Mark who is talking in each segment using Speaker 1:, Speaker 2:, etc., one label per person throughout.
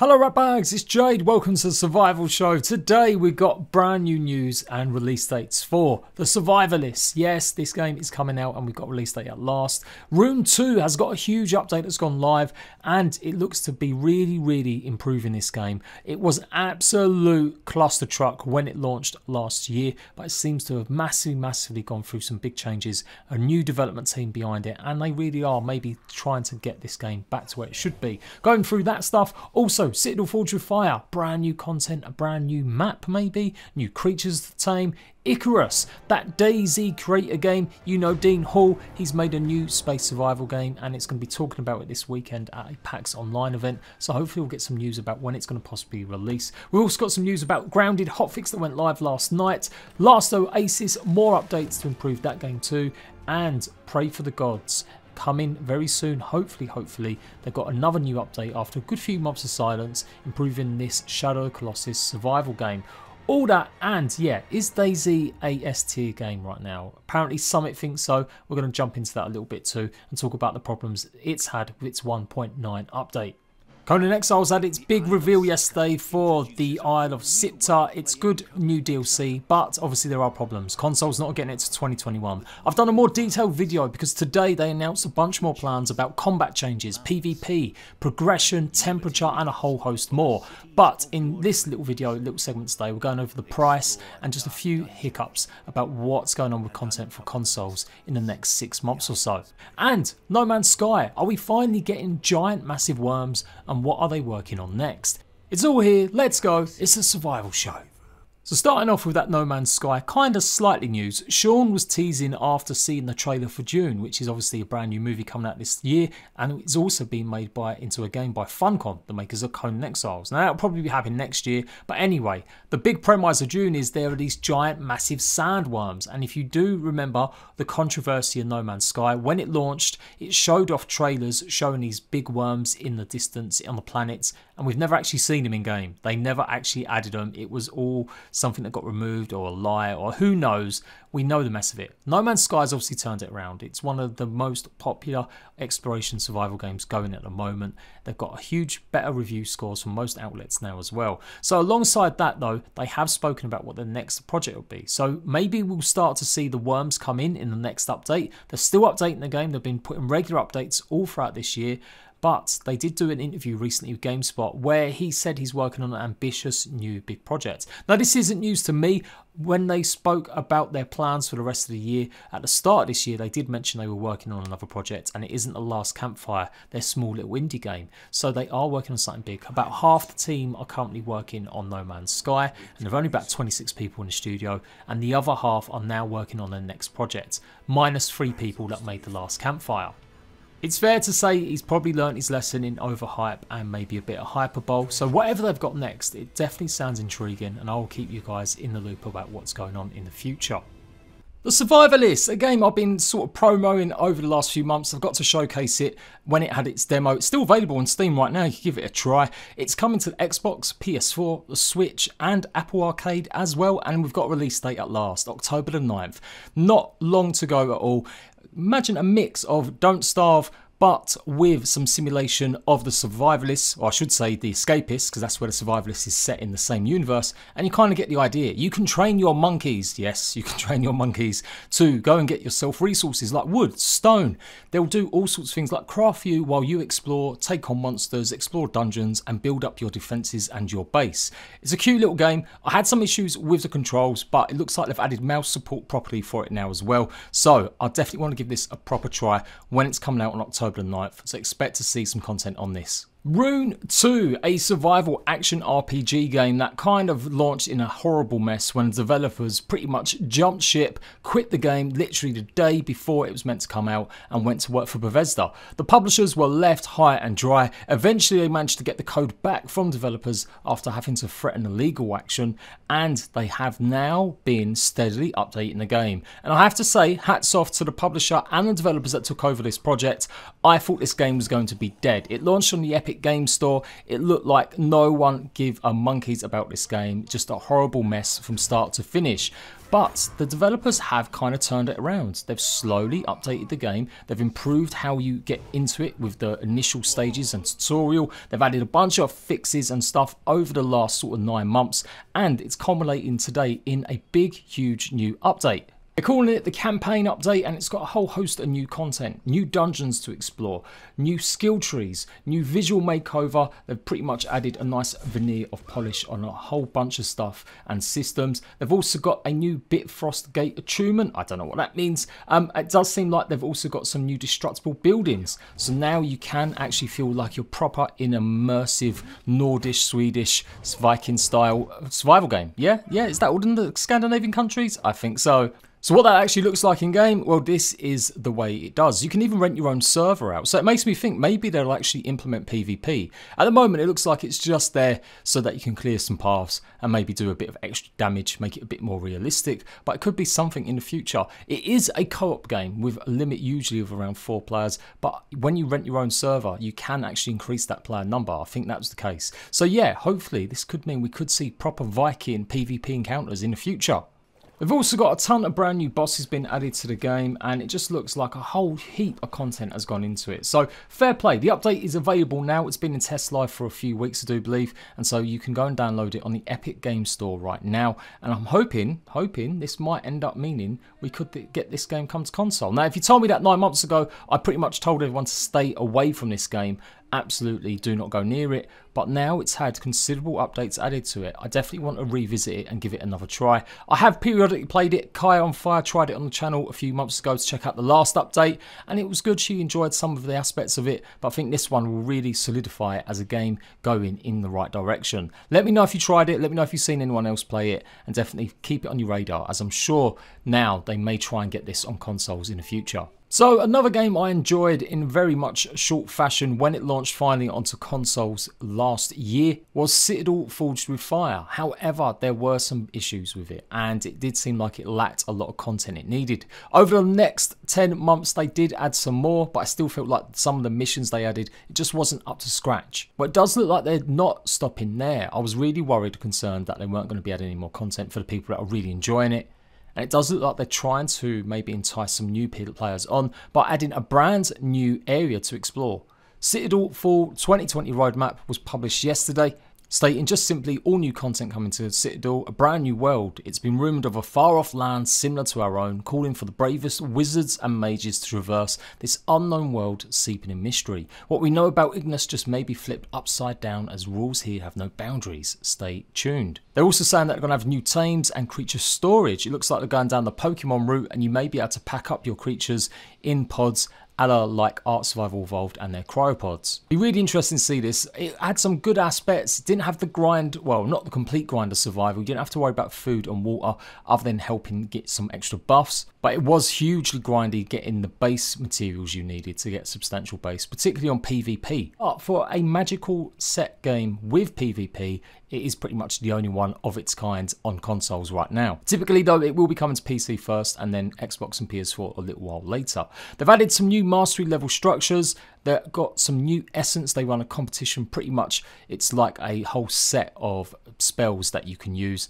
Speaker 1: Hello ratbags, it's Jade, welcome to the Survival Show. Today we've got brand new news and release dates for the Survivalists. Yes, this game is coming out and we've got release date at last. Rune 2 has got a huge update that's gone live and it looks to be really improving this game. It was an absolute cluster truck when it launched last year, but it seems to have massively gone through some big changes, a new development team behind it, and they really are maybe trying to get this game back to where it should be. Going through that stuff, also Citadel Forge with Fire, brand new content, a brand new map maybe, new creatures to tame. Icarus, that DAYZ creator game, you know Dean Hall, he's made a new space survival game and it's going to be talking about it this weekend at a PAX Online event, so hopefully we'll get some news about when it's going to possibly release. We've also got some news about Grounded Hotfix that went live last night, Last Oasis, more updates to improve that game too, and Pray for the Gods. Coming very soon, hopefully they've got another new update after a good few months of silence, improving this Shadow Colossus survival game. All that, and yeah, is DAYZ a S tier game right now? Apparently Summit thinks so. We're going to jump into that a little bit too and talk about the problems it's had with its 1.9 update. CONAN EXILES had its big reveal yesterday for the Isle of Sipta. It's good new DLC, but obviously there are problems. Console's not getting it to 2021. I've done a more detailed video because today they announced a bunch more plans about combat changes, PvP, progression, temperature, and a whole host more. But in this little video, little segment today, we're going over the price and just a few hiccups about what's going on with content for consoles in the next 6 months or so. And No Man's Sky, are we finally getting giant massive worms, and what are they working on next? It's all here, let's go, it's a survival show. So starting off with that No Man's Sky, kind of slightly news. Sean was teasing after seeing the trailer for Dune, which is obviously a brand new movie coming out this year, and it's also being made into a game by Funcom, the makers of CONAN EXILES. Now that'll probably be happening next year, but anyway, the big premise of Dune is there are these giant massive sandworms, and if you do remember the controversy of No Man's Sky, when it launched, it showed off trailers showing these big worms in the distance on the planets, and we've never actually seen them in game. They never actually added them. It was all something that got removed or a lie or who knows. We know the mess of it. No Man's Sky has obviously turned it around. It's one of the most popular exploration survival games going at the moment. They've got a huge better review scores from most outlets now as well. So alongside that though, they have spoken about what the next project will be. So maybe we'll start to see the worms come in the next update. They're still updating the game. They've been putting regular updates all throughout this year. But they did do an interview recently with GameSpot where he said he's working on an ambitious new big project. Now this isn't news to me. When they spoke about their plans for the rest of the year, at the start of this year they did mention they were working on another project, and it isn't The Last Campfire, their small little indie game. So they are working on something big. About half the team are currently working on No Man's Sky, and there are only about 26 people in the studio, and the other half are now working on their next project, minus 3 people that made The Last Campfire. It's fair to say he's probably learnt his lesson in overhype and maybe a bit of hyperbole, so whatever they've got next, it definitely sounds intriguing, and I'll keep you guys in the loop about what's going on in the future. The Survivalists, a game I've been sort of promoting over the last few months. I've got to showcase it when it had its demo. It's still available on Steam right now, you can give it a try. It's coming to Xbox, PS4, the Switch and Apple Arcade as well, and we've got a release date at last, October the 9th. Not long to go at all. Imagine a mix of Don't Starve, but with some simulation of the Survivalists, or I should say the Escapists, because that's where the Survivalists is set in the same universe, and you kind of get the idea. You can train your monkeys, yes, you can train your monkeys to go and get yourself resources like wood, stone. They'll do all sorts of things like craft you while you explore, take on monsters, explore dungeons, and build up your defences and your base. It's a cute little game. I had some issues with the controls, but it looks like they've added mouse support properly for it now as well. So I definitely want to give this a proper try when it's coming out on October the 9th, so expect to see some content on this. Rune 2, a survival action RPG game that kind of launched in a horrible mess when developers pretty much jumped ship, quit the game literally the day before it was meant to come out and went to work for Bethesda. The publishers were left high and dry. Eventually they managed to get the code back from developers after having to threaten a legal action, and they have now been steadily updating the game. And I have to say, hats off to the publisher and the developers that took over this project. I thought this game was going to be dead. It launched on the Epic Epic Games Store, it looked like no one give a monkeys about this game, just a horrible mess from start to finish. But the developers have kind of turned it around. They've slowly updated the game. They've improved how you get into it with the initial stages and tutorial. They've added a bunch of fixes and stuff over the last sort of 9 months. And it's culminating today in a big, huge new update. They're calling it the campaign update, and it's got a whole host of new content, new dungeons to explore, new skill trees, new visual makeover. They've pretty much added a nice veneer of polish on a whole bunch of stuff and systems. They've also got a new Bitfrost Gate attunement. I don't know what that means. It does seem like they've also got some new destructible buildings. So now you can actually feel like you're proper in an immersive Nordish, Swedish, Viking style survival game. Yeah, is that all in the Scandinavian countries? I think so. So what that actually looks like in game, well, this is the way it does. You can even rent your own server out. So it makes me think maybe they'll actually implement PvP. At the moment, it looks like it's just there so that you can clear some paths and maybe do a bit of extra damage, make it a bit more realistic. But it could be something in the future. It is a co-op game with a limit usually of around 4 players. But when you rent your own server, you can actually increase that player number. I think that was the case. So yeah, hopefully this could mean we could see proper Viking PvP encounters in the future. We've also got a ton of brand new bosses been added to the game, and it just looks like a whole heap of content has gone into it. So fair play. The update is available now. It's been in test live for a few weeks, I do believe, and so you can go and download it on the Epic Games Store right now. And I'm hoping this might end up meaning we could get this game come to console. Now, if you told me that 9 months ago, I pretty much told everyone to stay away from this game. Absolutely do not go near it, but now it's had considerable updates added to it. I definitely want to revisit it and give it another try. I have periodically played it. Kaya on Fire tried it on the channel a few months ago to check out the last update, and it was good. She enjoyed some of the aspects of it, but I think this one will really solidify it as a game going in the right direction. Let me know if you tried it, let me know if you've seen anyone else play it, and definitely keep it on your radar, as I'm sure now they may try and get this on consoles in the future. So another game I enjoyed in very much short fashion when it launched finally onto consoles last year was Citadel Forged with Fire. However, there were some issues with it, and it did seem like it lacked a lot of content it needed. Over the next 10 months they did add some more, but I still felt like some of the missions they added, it just wasn't up to scratch. But it does look like they're not stopping there. I was really worried, concerned that they weren't going to be adding any more content for the people that are really enjoying it. And it does look like they're trying to maybe entice some new players on by adding a brand new area to explore. Citadel Fall 2020 roadmap was published yesterday, stating just simply all new content coming to Citadel, a brand new world. It's been rumoured of a far off land similar to our own, calling for the bravest wizards and mages to traverse this unknown world seeping in mystery. What we know about Icarus just may be flipped upside down, as rules here have no boundaries. Stay tuned. They're also saying that they're going to have new tames and creature storage. It looks like they're going down the Pokemon route, and you may be able to pack up your creatures in pods, a la like Ark Survival Evolved and their cryopods. It'd be really interesting to see this. It had some good aspects. It didn't have the grind, well, not the complete grind of survival. You didn't have to worry about food and water other than helping get some extra buffs. But it was hugely grindy getting the base materials you needed to get substantial base, particularly on PvP. But for a magical set game with PvP, it is pretty much the only one of its kind on consoles right now. Typically though, it will be coming to PC first and then Xbox and PS4 a little while later. They've added some new mastery level structures. They've got some new essence. They run a competition pretty much. It's like a whole set of spells that you can use.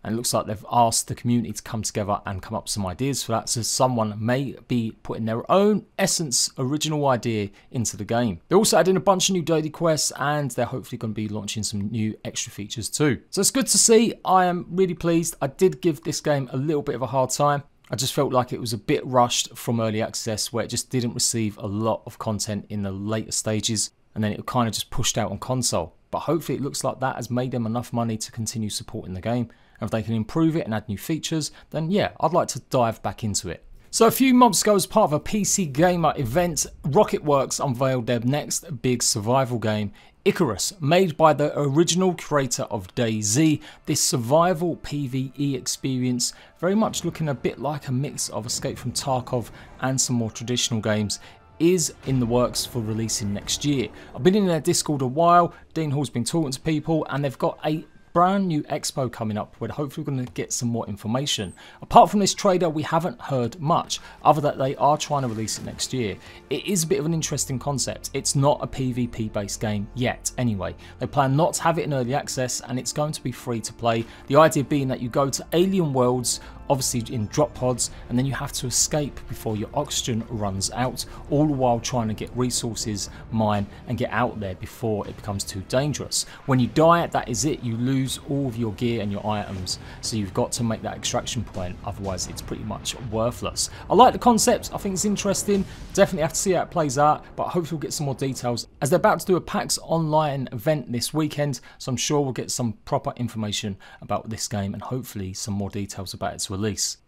Speaker 1: And it looks like they've asked the community to come together and come up with some ideas for that, so someone may be putting their own essence, original idea into the game. They're also adding a bunch of new daily quests, and they're hopefully going to be launching some new extra features too. So it's good to see. I am really pleased. I did give this game a little bit of a hard time. I just felt like it was a bit rushed from early access, where it just didn't receive a lot of content in the later stages, and then it kind of just pushed out on console. But hopefully it looks like that has made them enough money to continue supporting the game. And if they can improve it and add new features, then yeah, I'd like to dive back into it. So a few months ago, as part of a PC Gamer event, Rocketworks unveiled their next big survival game, Icarus, made by the original creator of DAYZ. This survival PvE experience, very much looking a bit like a mix of Escape from Tarkov and some more traditional games, is in the works for releasing next year. I've been in their Discord a while. Dean Hall's been talking to people, and they've got a brand new expo coming up where hopefully we're going to get some more information. Apart from this trailer, we haven't heard much, other than they are trying to release it next year. It is a bit of an interesting concept. It's not a PvP based game yet anyway. They plan not to have it in early access, and it's going to be free to play. The idea being that you go to alien worlds, obviously in drop pods, and then you have to escape before your oxygen runs out, all the while trying to get resources, mine, and get out there before it becomes too dangerous. When you die, that is it. You lose all of your gear and your items, so you've got to make that extraction point, otherwise it's pretty much worthless. I like the concept. I think it's interesting. Definitely have to see how it plays out, but hopefully we'll get some more details, as they're about to do a PAX online event this weekend, so I'm sure we'll get some proper information about this game and hopefully some more details about its release.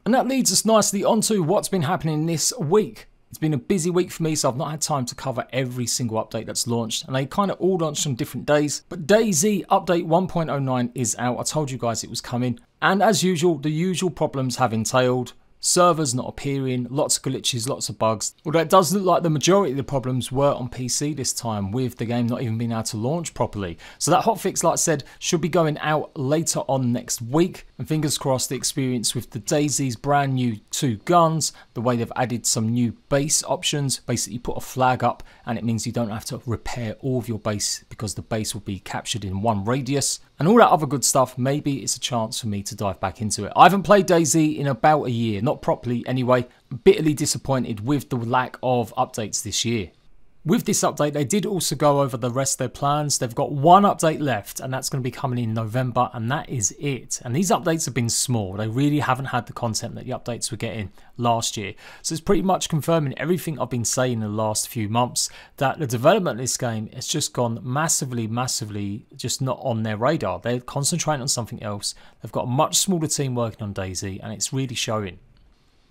Speaker 1: And that leads us nicely onto what's been happening this week. It's been a busy week for me, so I've not had time to cover every single update that's launched, and they kind of all launched on different days. But DAYZ update 1.09 is out. I told you guys it was coming, and as usual, the usual problems have entailed. Servers not appearing, lots of glitches, lots of bugs. Although it does look like the majority of the problems were on PC this time, with the game not even being able to launch properly. So that hotfix, like I said, should be going out later on next week. And fingers crossed the experience with the DAYZ's brand new 2 guns, the way they've added some new base options. Basically you put a flag up and it means you don't have to repair all of your base because the base will be captured in one radius. And all that other good stuff. Maybe it's a chance for me to dive back into it. I haven't played DAYZ in about a year, not properly anyway. Bitterly disappointed with the lack of updates this year. With this update, they did also go over the rest of their plans. They've got one update left, and that's going to be coming in November, and that is it. And these updates have been small. They really haven't had the content that the updates were getting last year. So it's pretty much confirming everything I've been saying in the last few months, that the development of this game has just gone massively just not on their radar. They're concentrating on something else. They've got a much smaller team working on DAYZ, and it's really showing.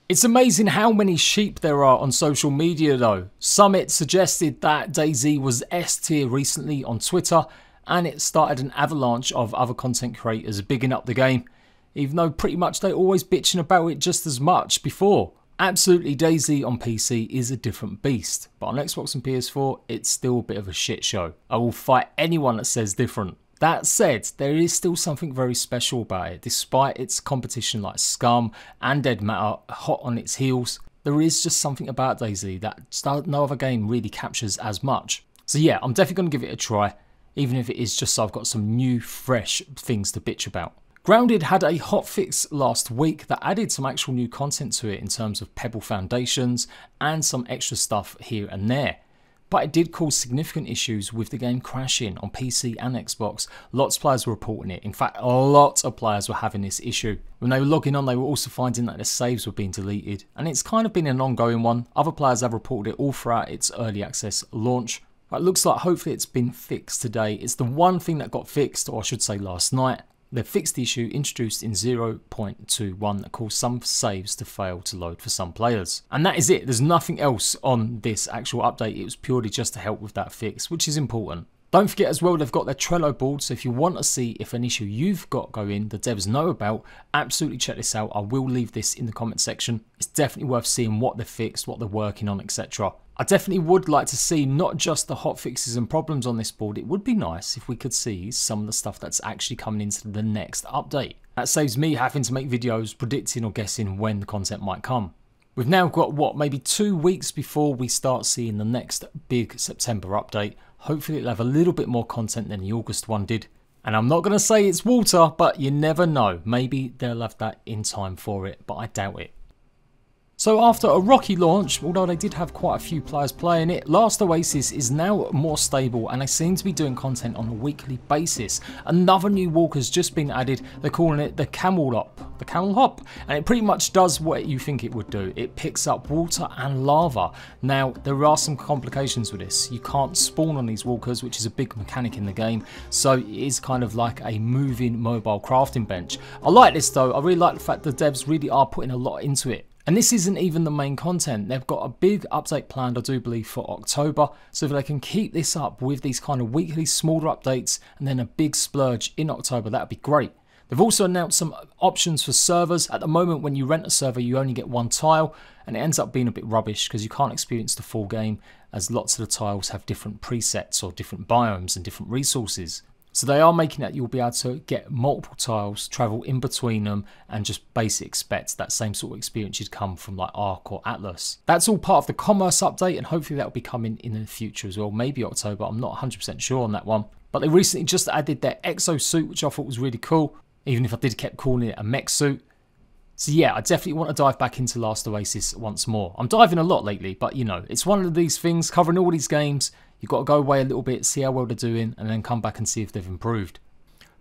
Speaker 1: It's amazing how many sheep there are on social media though. Summit suggested that DAYZ was S tier recently on Twitter, and it started an avalanche of other content creators bigging up the game, even though pretty much they're always bitching about it just as much before. Absolutely, DAYZ on PC is a different beast, but on Xbox and PS4 it's still a bit of a shit show. I will fight anyone that says different. That said, there is still something very special about it. Despite its competition like Scum and Dead Matter hot on its heels, there is just something about DAYZ that no other game really captures as much. So yeah, I'm definitely going to give it a try, even if it is just so I've got some new, fresh things to bitch about. Grounded had a hotfix last week that added some actual new content to it in terms of pebble foundations and some extra stuff here and there. But it did cause significant issues with the game crashing on PC and Xbox. Lots of players were reporting it. In fact, a lot of players were having this issue. When they were logging on, they were also finding that their saves were being deleted. And it's kind of been an ongoing one. Other players have reported it all throughout its early access launch. But it looks like hopefully it's been fixed today. It's the one thing that got fixed, or I should say last night. They fixed the issue introduced in 0.21 that caused some saves to fail to load for some players. And that is it. There's nothing else on this actual update. It was purely just to help with that fix, which is important. Don't forget as well, they've got their Trello board, so if you want to see if an issue you've got going, the devs know about, absolutely check this out. I will leave this in the comment section. It's definitely worth seeing what they've fixed, what they're working on, etc. I definitely would like to see not just the hotfixes and problems on this board. It would be nice if we could see some of the stuff that's actually coming into the next update. That saves me having to make videos predicting or guessing when the content might come. We've now got, what, maybe 2 weeks before we start seeing the next big September update. Hopefully it'll have a little bit more content than the August one did. And I'm not going to say it's water, but you never know. Maybe they'll have that in time for it, but I doubt it. So after a rocky launch, although they did have quite a few players playing it, Last Oasis is now more stable and they seem to be doing content on a weekly basis. Another new walker's just been added. They're calling it the Camel Hop. The Camel Hop. And it pretty much does what you think it would do. It picks up water and lava. Now, there are some complications with this. You can't spawn on these walkers, which is a big mechanic in the game. So it is kind of like a moving mobile crafting bench. I like this though. I really like the fact the devs really are putting a lot into it. And this isn't even the main content. They've got a big update planned, I do believe, for October. So if they can keep this up with these kind of weekly smaller updates and then a big splurge in October, that'd be great. They've also announced some options for servers. At the moment, when you rent a server, you only get one tile, and it ends up being a bit rubbish because you can't experience the full game, as lots of the tiles have different presets or different biomes and different resources. So they are making it you'll be able to get multiple tiles, travel in between them, and just basically expect that same sort of experience you'd come from like Ark or Atlas. That's all part of the commerce update, and hopefully that'll be coming in the future as well. Maybe October, I'm not 100% sure on that one. But they recently just added their exo suit, which I thought was really cool, even if I did kept calling it a mech suit. So yeah, I definitely want to dive back into Last Oasis once more. I'm diving a lot lately, but you know, it's one of these things, covering all these games, you've got to go away a little bit, see how well they're doing, and then come back and see if they've improved.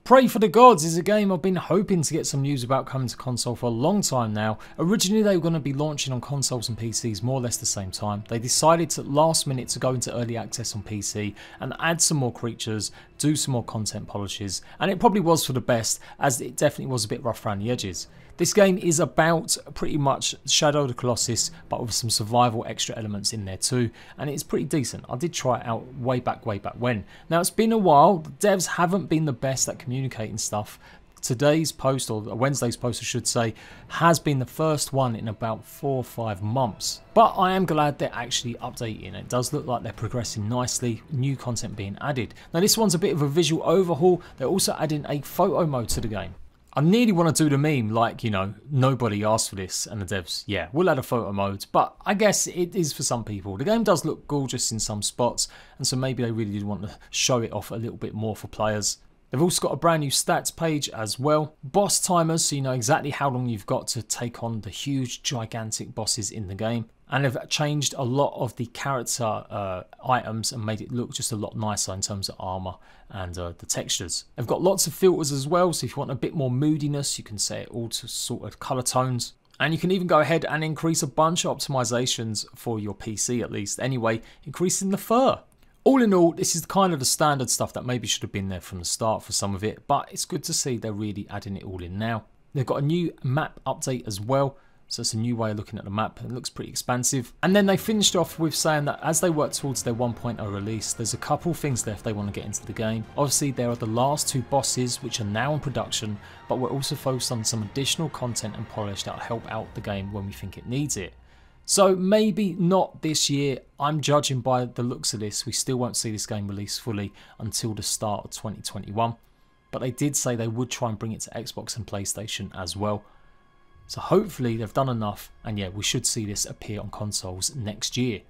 Speaker 1: Pray for the Gods is a game I've been hoping to get some news about coming to console for a long time now. Originally they were going to be launching on consoles and PCs more or less the same time. They decided to last minute to go into early access on PC and add some more creatures, do some more content polishes, and it probably was for the best, as it definitely was a bit rough around the edges. This game is about pretty much Shadow of the Colossus, but with some survival extra elements in there too, and it's pretty decent. I did try it out way back when. Now it's been a while, the devs haven't been the best at communicating stuff. Today's post, or Wednesday's post I should say, has been the first one in about 4 or 5 months. But I am glad they're actually updating. It does look like they're progressing nicely, new content being added. Now this one's a bit of a visual overhaul. They're also adding a photo mode to the game. I nearly want to do the meme like, you know, nobody asked for this, and the devs, yeah, we'll add a photo mode, but I guess it is for some people. The game does look gorgeous in some spots, and so maybe they really did want to show it off a little bit more for players. They've also got a brand new stats page as well. Boss timers, so you know exactly how long you've got to take on the huge, gigantic bosses in the game. And they've changed a lot of the character items and made it look just a lot nicer in terms of armor and the textures. They've got lots of filters as well, so if you want a bit more moodiness, you can set it all to sort of color tones. And you can even go ahead and increase a bunch of optimizations for your PC at least. Anyway, increasing the fur. All in all, this is kind of the standard stuff that maybe should have been there from the start for some of it, but it's good to see they're really adding it all in now. They've got a new map update as well. So it's a new way of looking at the map. It looks pretty expansive. And then they finished off with saying that as they work towards their 1.0 release, there's a couple things left they want to get into the game. Obviously, there are the last 2 bosses, which are now in production, but we're also focused on some additional content and polish that will help out the game when we think it needs it. So maybe not this year. I'm judging by the looks of this. We still won't see this game released fully until the start of 2021. But they did say they would try and bring it to Xbox and PlayStation as well. So hopefully they've done enough, and yeah, we should see this appear on consoles next year.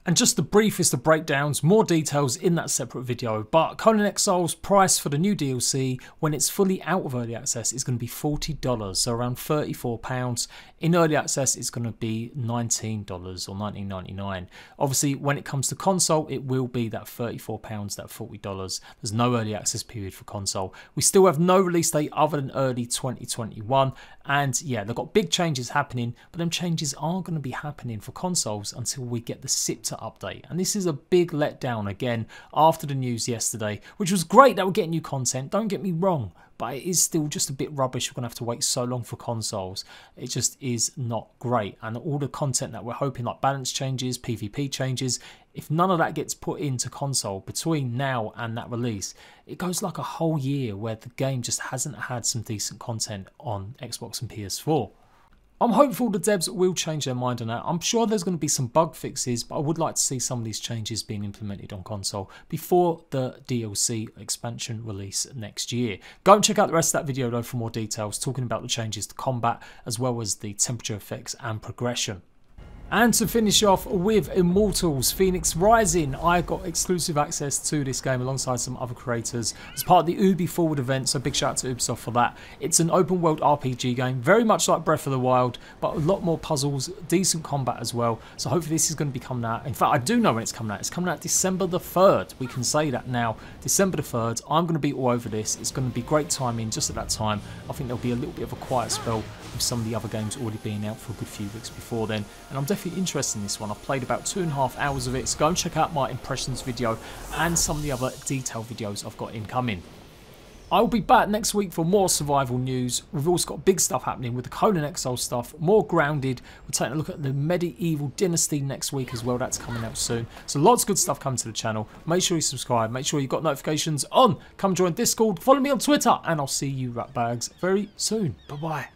Speaker 1: And just the briefest of breakdowns, more details in that separate video, but Conan Exiles price for the new DLC when it's fully out of early access is going to be $40, so around £34. In early access it's going to be $19 or $19.99. Obviously when it comes to console it will be that £34, that $40. There's no early access period for console. We still have no release date other than early 2021, and yeah, they've got big changes happening, but them changes aren't going to be happening for consoles until we get the Scepter update. And this is a big letdown again after the news yesterday, which was great that we're getting new content, don't get me wrong, but it is still just a bit rubbish. We're going to have to wait so long for consoles. It just is not great. And all the content that we're hoping, like balance changes, PvP changes, if none of that gets put into console between now and that release, it goes like a whole year where the game just hasn't had some decent content on Xbox and PS4. I'm hopeful the devs will change their mind on that. I'm sure there's going to be some bug fixes, but I would like to see some of these changes being implemented on console before the DLC expansion release next year. Go and check out the rest of that video though for more details, talking about the changes to combat as well as the temperature effects and progression. And to finish off with Immortals Fenyx Rising, I got exclusive access to this game alongside some other creators as part of the Ubi Forward event, so big shout out to Ubisoft for that. It's an open world RPG game, very much like Breath of the Wild, but a lot more puzzles, decent combat as well, so hopefully this is going to be coming out. In fact, I do know when it's coming out. It's coming out December the 3rd, we can say that now. December the 3rd, I'm going to be all over this. It's going to be great timing just at that time. I think there'll be a little bit of a quiet spell with some of the other games already being out for a good few weeks before then, and I'm definitely interested in this one. I've played about 2.5 hours of it, so go and check out my impressions video and some of the other detailed videos I've got incoming. I'll be back next week for more survival news. We've also got big stuff happening with the Conan Exiles stuff, more grounded. We're taking a look at the medieval dynasty next week as well. That's coming out soon. So lots of good stuff coming to the channel. Make sure you subscribe. Make sure you've got notifications on. Come join Discord. Follow me on Twitter. And I'll see you ratbags very soon. Bye-bye.